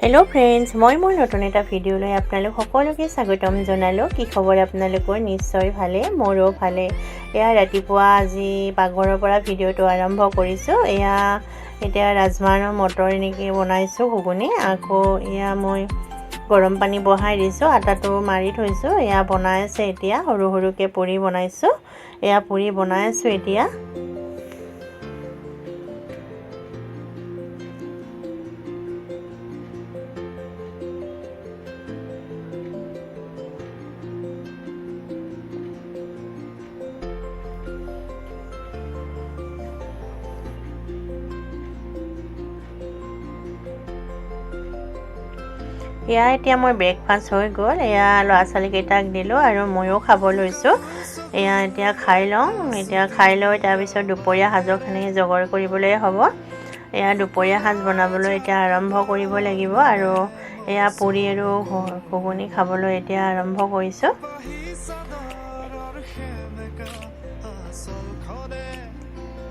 Hello friends मैं नतुन एटा video लै आपनालोक सकलोके स्वागतम जनालो। कि खबर आपनालोकर निश्चय भाले मोरो भाले। एया रातिपुवा आजि पाकघৰৰ পৰা भिडिओটো आरम्भ কৰিছো। एया এতিয়া राजमाह मटर এনেকৈ বনাইছো ঘুগুনি। আকৌ এয়া মই গৰম পানী বহাই দিছো, আটাটো মাৰি থৈছো। এয়া বনাই আছে এতিয়া সৰু সৰুকে পুৰি বনাইছো। এয়া পুৰি বনাই আছো এতিয়া। এয়া এতিয়া মই ব্ৰেকফাষ্ট হৈ গ'ল। এয়া ল'ৰা ছোৱালীকেইটাক দিলোঁ আৰু ময়ো খাব লৈছোঁ। এয়া এতিয়া খাই লওঁ। এতিয়া খাই লৈ তাৰপিছত দুপৰীয়া সাজৰখিনি জোগাৰ কৰিবলৈ হ'ব। এয়া দুপৰীয়া সাজ বনাবলৈ এতিয়া আৰম্ভ কৰিব লাগিব। আৰু এয়া পুৰি আৰু ঘুগুনি খাবলৈ এতিয়া আৰম্ভ কৰিছোঁ।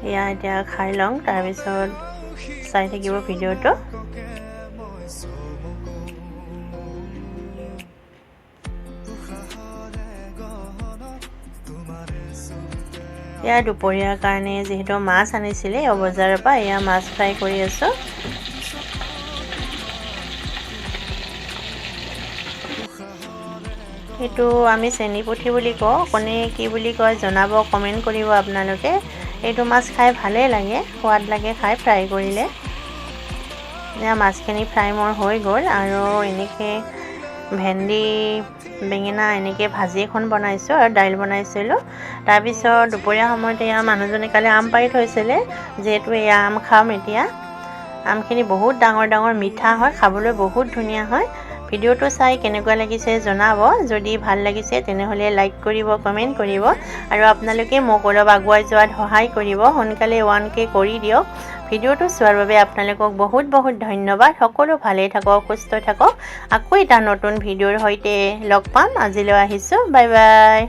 এয়া এতিয়া খাই লওঁ, তাৰপিছত চাই থাকিব ভিডিঅ'টো। এয়া দুপৰীয়াৰ কাৰণে যিহেতু মাছ আনিছিলে বজাৰৰ পৰা, এয়া মাছ ফ্ৰাই কৰি আছোঁ। এইটো আমি চেনি পুঠি বুলি কওঁ, কোনে কি বুলি কয় জনাব, কমেণ্ট কৰিব আপোনালোকে। এইটো মাছ খাই ভালেই লাগে, সোৱাদ লাগে খাই ফ্ৰাই কৰিলে। এয়া মাছখিনি ফ্ৰাই মোৰ হৈ গ'ল। আৰু এনেকৈ ভেন্দি বেঙেনা এনেকৈ ভাজি এখন বনাইছোঁ আৰু দাইল বনাইছিলোঁ। তাৰপিছত দুপৰীয়া সময়ত এয়া মানুহজনে কালি আম পাৰি থৈছিলে, যিহেতু এয়া আম খাম এতিয়া। আমখিনি বহুত ডাঙৰ ডাঙৰ মিঠা হয়, খাবলৈ বহুত ধুনীয়া হয়। ভিডিঅ'টো চাই কেনেকুৱা লাগিছে জনাব। যদি ভাল লাগিছে তেনেহ'লে লাইক কৰিব, কমেণ্ট কৰিব। আৰু আপোনালোকে মোক অলপ আগুৱাই যোৱাত সহায় কৰিব। সোনকালে 1K কৰি দিয়ক। ভিডিঅ'টো চোৱাৰ বাবে আপোনালোকক বহুত বহুত ধন্যবাদ। সকলো ভালে থাকক, সুস্থ থাকক। আকৌ এটা নতুন ভিডিঅ'ৰ সৈতে লগ পাম। আজিলৈ আহিছোঁ, বাই বাই।